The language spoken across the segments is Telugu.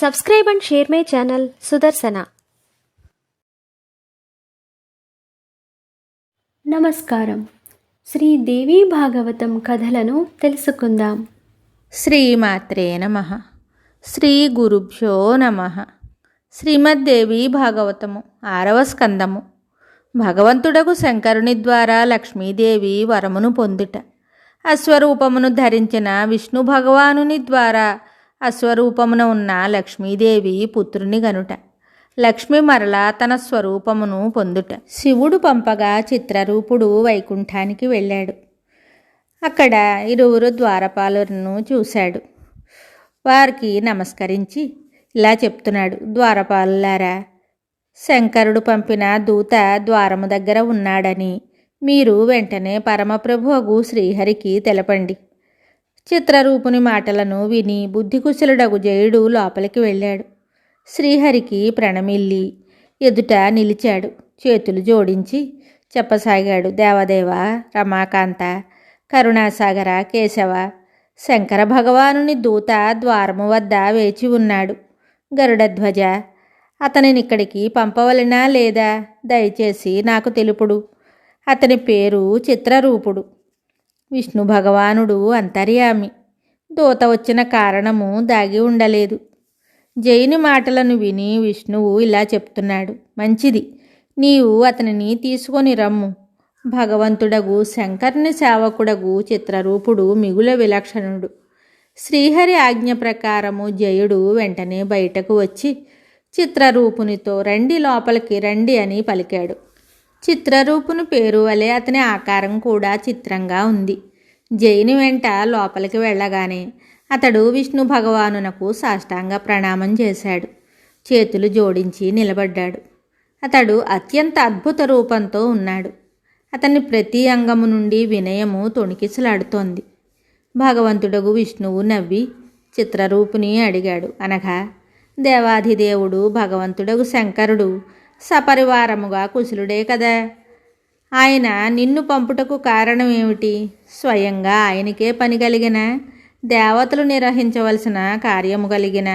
Subscribe and share my channel Sudarsana. నమస్కారం. శ్రీదేవి భాగవతం కథలను తెలుసుకుందాం. శ్రీమాత్రే నమః. శ్రీ గురుభ్యో నమః. శ్రీమద్దేవి భాగవతము 6వ స్కందము. భగవంతుడకు శంకరుని ద్వారా లక్ష్మీదేవి వరమును పొందుట. అశ్వరూపమును ధరించిన విష్ణు భగవానుని ద్వారా అశ్వరూపమున ఉన్న లక్ష్మీదేవి పుత్రుని గనుట. లక్ష్మి మరల తన స్వరూపమును పొందుట. శివుడు పంపగా చిత్రరూపుడు వైకుంఠానికి వెళ్ళాడు. అక్కడ ఇరువురు ద్వారపాలులను చూశాడు. వారికి నమస్కరించి ఇలా చెప్తున్నాడు: ద్వారపాలులారా, శంకరుడు పంపిన దూత ద్వారము దగ్గర ఉన్నాడని మీరు వెంటనే పరమప్రభువు శ్రీహరికి తెలపండి. చిత్రరూపుని మాటలను విని బుద్ధికుశలుడగు జయుడు లోపలికి వెళ్ళాడు. శ్రీహరికి ప్రణమిల్లి ఎదుట నిలిచాడు. చేతులు జోడించి చెప్పసాగాడు: దేవదేవ, రమాకాంత, కరుణాసాగర, కేశవ, శంకర భగవానుని దూత ద్వారము వద్ద వేచి ఉన్నాడు. గరుడధ్వజ, అతనినిక్కడికి పంపవలనా లేదా? దయచేసి నాకు తెలుపుడు. అతని పేరు చిత్రరూపుడు. విష్ణు భగవానుడు అంతర్యామి. దూత వచ్చిన కారణము దాగి ఉండలేదు. జైని మాటలను విని విష్ణువు ఇలా చెప్తున్నాడు: మంచిది, నీవు అతనిని తీసుకొని రమ్ము. భగవంతుడగు శంకరుని సేవకుడగు చిత్రరూపుడు మిగుల విలక్షణుడు. శ్రీహరి ఆజ్ఞ ప్రకారము జయుడు వెంటనే బయటకు వచ్చి చిత్రరూపునితో రండి, లోపలికి రండి అని పలికాడు. చిత్రరూపుని పేరు వలె అతని ఆకారం కూడా చిత్రంగా ఉంది. జైని వెంట లోపలికి వెళ్ళగానే అతడు విష్ణు భగవానునకు సాష్టాంగ ప్రణామం చేశాడు. చేతులు జోడించి నిలబడ్డాడు. అతడు అత్యంత అద్భుత రూపంతో ఉన్నాడు. అతని ప్రతి అంగము నుండి వినయము తొణికిసలాడుతోంది. భగవంతుడగు విష్ణువు నవ్వి చిత్రరూపుని అడిగాడు. అనగా, దేవాధిదేవుడు భగవంతుడగు శంకరుడు సపరివారముగా కుశలుడే కదా. ఆయన నిన్ను పంపుటకు కారణం ఏమిటి? స్వయంగా ఆయనకే పని కలిగిన, దేవతలు నిర్వహించవలసిన కార్యము కలిగిన,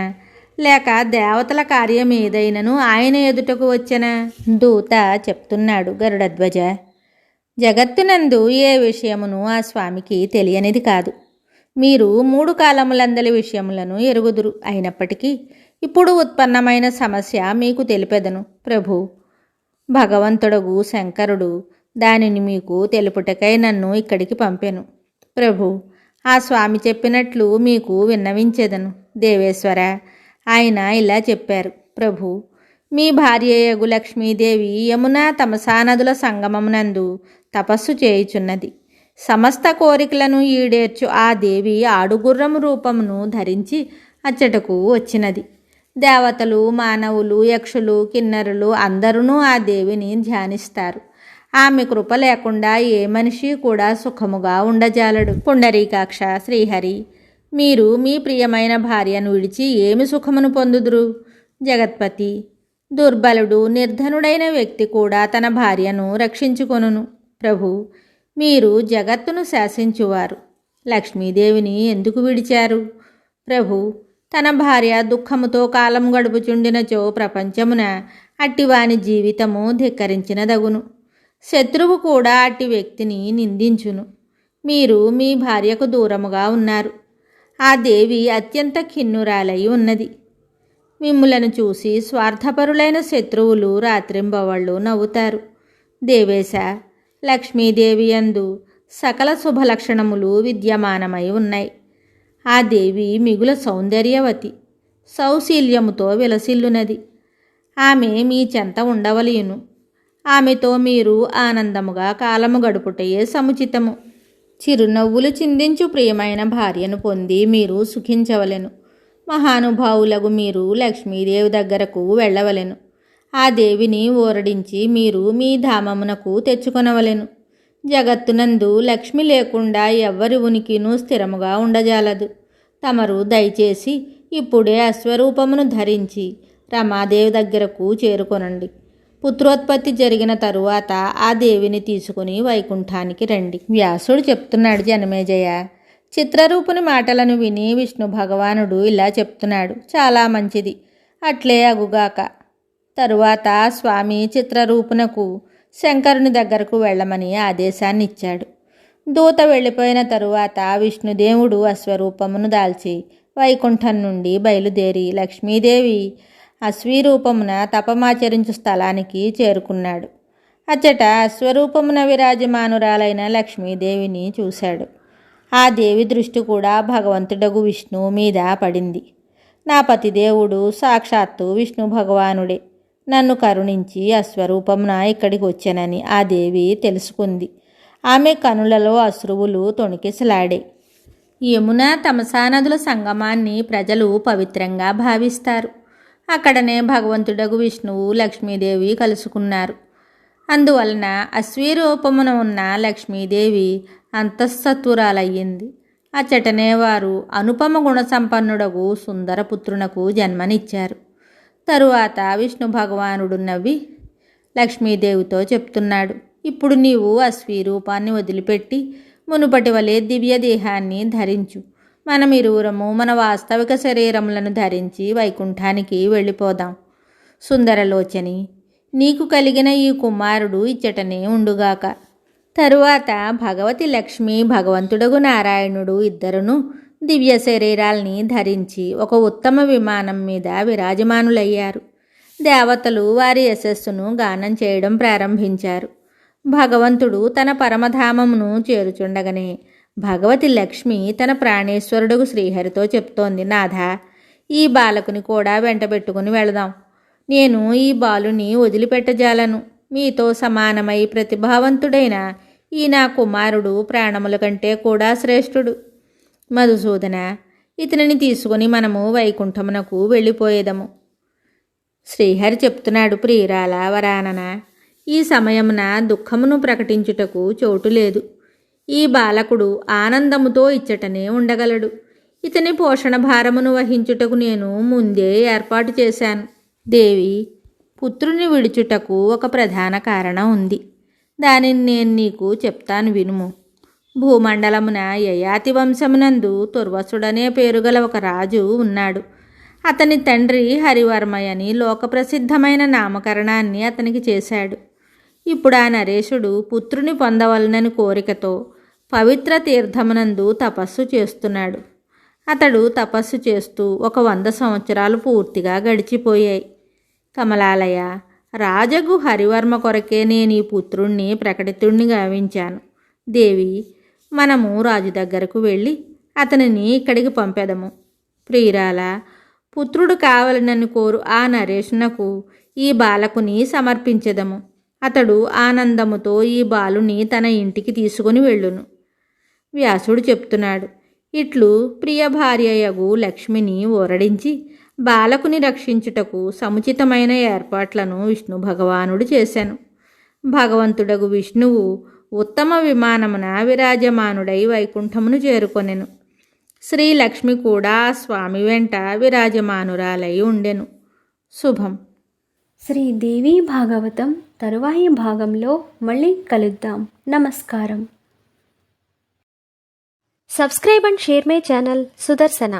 లేక దేవతల కార్యం ఏదైనను ఆయన ఎదుటకు వచ్చిన? దూత చెప్తున్నాడు: గరుడధ్వజ, జగత్తునందు ఏ విషయమును ఆ స్వామికి తెలియనిది కాదు. మీరు 3 కాలములందలి విషయములను ఎరుగుదురు. అయినప్పటికీ ఇప్పుడు ఉత్పన్నమైన సమస్య మీకు తెలిపెదను. ప్రభు, భగవంతుడగు శంకరుడు దానిని మీకు తెలుపుటకై నన్ను ఇక్కడికి పంపెను. ప్రభు, ఆ స్వామి చెప్పినట్లు మీకు విన్నవించెదను. దేవేశ్వర, ఆయన ఇలా చెప్పారు: ప్రభు, మీ భార్యయగు లక్ష్మీదేవి యమునా తమసా నదుల సంగమమునందు తపస్సు చేయుచున్నది. సమస్త కోరికలను ఈడేర్చు ఆ దేవి ఆడుగుర్రము రూపమును ధరించి అచ్చటకు వచ్చినది. దేవతలు, మానవులు, యక్షులు, కిన్నరులు అందరూ ఆ దేవిని ధ్యానిస్తారు. ఆమె కృప లేకుండా ఏ మనిషి కూడా సుఖముగా ఉండజాలడు. పుండరీకాక్ష, శ్రీహరి, మీరు మీ ప్రియమైన భార్యను విడిచి ఏమి సుఖమును పొందుదురు? జగత్పతి, దుర్బలుడు, నిర్ధనుడైన వ్యక్తి కూడా తన భార్యను రక్షించుకొనును. ప్రభు, మీరు జగత్తును శాసించువారు. లక్ష్మీదేవిని ఎందుకు విడిచారు? ప్రభు, తన భార్య దుఃఖముతో కాలం గడుపుచుండినచో ప్రపంచమున అట్టివాని జీవితము ధిక్కరించినదగును. శత్రువు కూడా అట్టి వ్యక్తిని నిందించును. మీరు మీ భార్యకు దూరముగా ఉన్నారు. ఆ దేవి అత్యంత ఖిన్నురాలై ఉన్నది. మిమ్ములను చూసి స్వార్థపరులైన శత్రువులు రాత్రింబవళ్ళు నవ్వుతారు. దేవేశ, లక్ష్మీదేవి యందు సకల శుభలక్షణములు విద్యమానమై ఉన్నాయి. ఆ దేవి మిగుల సౌందర్యవతి, సౌశీల్యముతో విలసిల్లునది. ఆమె మీ చెంత ఉండవలయును. ఆమెతో మీరు ఆనందముగా కాలము గడుపుటయే సముచితము. చిరునవ్వులు చిందించు ప్రియమైన భార్యను పొంది మీరు సుఖించవలెను. మహానుభావులకు మీరు లక్ష్మీదేవి దగ్గరకు వెళ్ళవలెను. ఆ దేవిని ఊరడించి మీరు మీ ధామమునకు తెచ్చుకొనవలెను. జగత్తునందు లక్ష్మి లేకుండా ఎవ్వరి ఉనికినూ స్థిరముగా ఉండజాలదు. తమరు దయచేసి ఇప్పుడే అశ్వరూపమును ధరించి రమాదేవి దగ్గరకు చేరుకొనండి. పుత్రోత్పత్తి జరిగిన తరువాత ఆ దేవిని తీసుకుని వైకుంఠానికి రండి. వ్యాసుడు చెప్తున్నాడు: జనమేజయ, చిత్రరూపుని మాటలను విని విష్ణు భగవానుడు ఇలా చెప్తున్నాడు, చాలా మంచిది, అట్లే అగుగాక. తరువాత స్వామి చిత్రరూపునకు శంకరుని దగ్గరకు వెళ్ళమని ఆదేశాన్ని ఇచ్చాడు. దూత వెళ్ళిపోయిన తరువాత విష్ణుదేవుడు అశ్వరూపమును దాల్చి వైకుంఠం నుండి బయలుదేరి లక్ష్మీదేవి అశ్వరూపమున తపమాచరించు స్థలానికి చేరుకున్నాడు. అచ్చట అశ్వరూపమున విరాజమానురాలైన లక్ష్మీదేవిని చూశాడు. ఆ దేవి దృష్టి కూడా భగవంతుడగు విష్ణువు మీద పడింది. నా పతిదేవుడు సాక్షాత్తు విష్ణు భగవానుడే నన్ను కరుణించి అశ్వరూపమున ఇక్కడికి వచ్చానని ఆ దేవి తెలుసుకుంది. ఆమె కనులలో అశ్రువులు తొణికిసలాడే. యమున తమసా నదుల సంగమాన్ని ప్రజలు పవిత్రంగా భావిస్తారు. అక్కడనే భగవంతుడగు విష్ణువు లక్ష్మీదేవి కలుసుకున్నారు. అందువలన అశ్వరూపమున ఉన్న లక్ష్మీదేవి అంతఃసత్తురాలయ్యింది. అచ్చటనే వారు అనుపమ గుణసంపన్నుడగు సుందరపుత్రునకు జన్మనిచ్చారు. తరువాత విష్ణు భగవానుడు నవ్వి లక్ష్మీదేవితో చెప్తున్నాడు, ఇప్పుడు నీవు అశ్వరూపాన్ని వదిలిపెట్టి మునుపటి వలె దివ్య దేహాన్ని ధరించు. మనమిరువురము మన వాస్తవిక శరీరములను ధరించి వైకుంఠానికి వెళ్ళిపోదాం. సుందరలోచని, నీకు కలిగిన ఈ కుమారుడు ఇచ్చటనే ఉండుగాక. తరువాత భగవతి లక్ష్మి భగవంతుడగు నారాయణుడు ఇద్దరును దివ్య శరీరాల్ని ధరించి ఒక ఉత్తమ విమానం మీద విరాజమానులయ్యారు. దేవతలు వారి యశస్సును గానం చేయడం ప్రారంభించారు. భగవంతుడు తన పరమధామమును చేరుచుండగానే భగవతి లక్ష్మి తన ప్రాణేశ్వరుడుగు శ్రీహరితో చెప్తోంది, నాథ, ఈ బాలకుని కూడా వెంటబెట్టుకుని వెళదాం. నేను ఈ బాలుని వదిలిపెట్టజాలను. మీతో సమానమై ప్రతిభావంతుడైన ఈ నా కుమారుడు ప్రాణముల కంటే కూడా శ్రేష్ఠుడు. మధుసూదన, ఇతనిని తీసుకుని మనము వైకుంఠమునకు వెళ్ళిపోయేదము. శ్రీహరి చెప్తున్నాడు, ప్రియురాల వరానన, ఈ సమయమున దుఃఖమును ప్రకటించుటకు చోటు లేదు. ఈ బాలకుడు ఆనందముతో ఇచ్చటనే ఉండగలడు. ఇతని పోషణ భారమును వహించుటకు నేను ముందే ఏర్పాటు చేశాను. దేవి, పుత్రుని విడుచుటకు ఒక ప్రధాన కారణం ఉంది. దానిని నేను నీకు చెప్తాను, వినుము. భూమండలమున యయాతి వంశమునందు తుర్వసుడనే పేరుగల ఒక రాజు ఉన్నాడు. అతని తండ్రి హరివర్మయని లోకప్రసిద్ధమైన నామకరణాన్ని అతనికి చేశాడు. ఇప్పుడు ఆ నరేషుడు పుత్రుని పొందవలనని కోరికతో పవిత్ర తీర్థమునందు తపస్సు చేస్తున్నాడు. అతడు తపస్సు చేస్తూ 100 సంవత్సరాలు పూర్తిగా గడిచిపోయాయి. కమలాలయ, రాజగు హరివర్మ కొరకే నేను ఈ పుత్రుణ్ణి ప్రకటితుణ్ణి గావించాను. దేవి, మనము రాజు దగ్గరకు వెళ్ళి అతనిని ఇక్కడికి పంపెదము. ప్రియురాల, పుత్రుడు కావలనని కోరు ఆ నరేషునకు ఈ బాలకుని సమర్పించెదము. అతడు ఆనందముతో ఈ బాలుని తన ఇంటికి తీసుకుని వెళ్ళును. వ్యాసుడు చెప్తున్నాడు, ఇట్లు ప్రియ భార్యయగు లక్ష్మిని ఓరడించి బాలకుని రక్షించుటకు సముచితమైన ఏర్పాట్లను విష్ణు భగవానుడు చేశాను. భగవంతుడగు విష్ణువు ఉత్తమ విమానమున విరాజమానుడై వైకుంఠమును చేరుకొనెను. శ్రీలక్ష్మి కూడా స్వామి వెంట విరాజమానురాలై ఉండెను. శుభం. శ్రీదేవి భాగవతం తరువాయి భాగంలో మళ్ళీ కలుద్దాం. నమస్కారం. Subscribe and share my channel Sudarshana.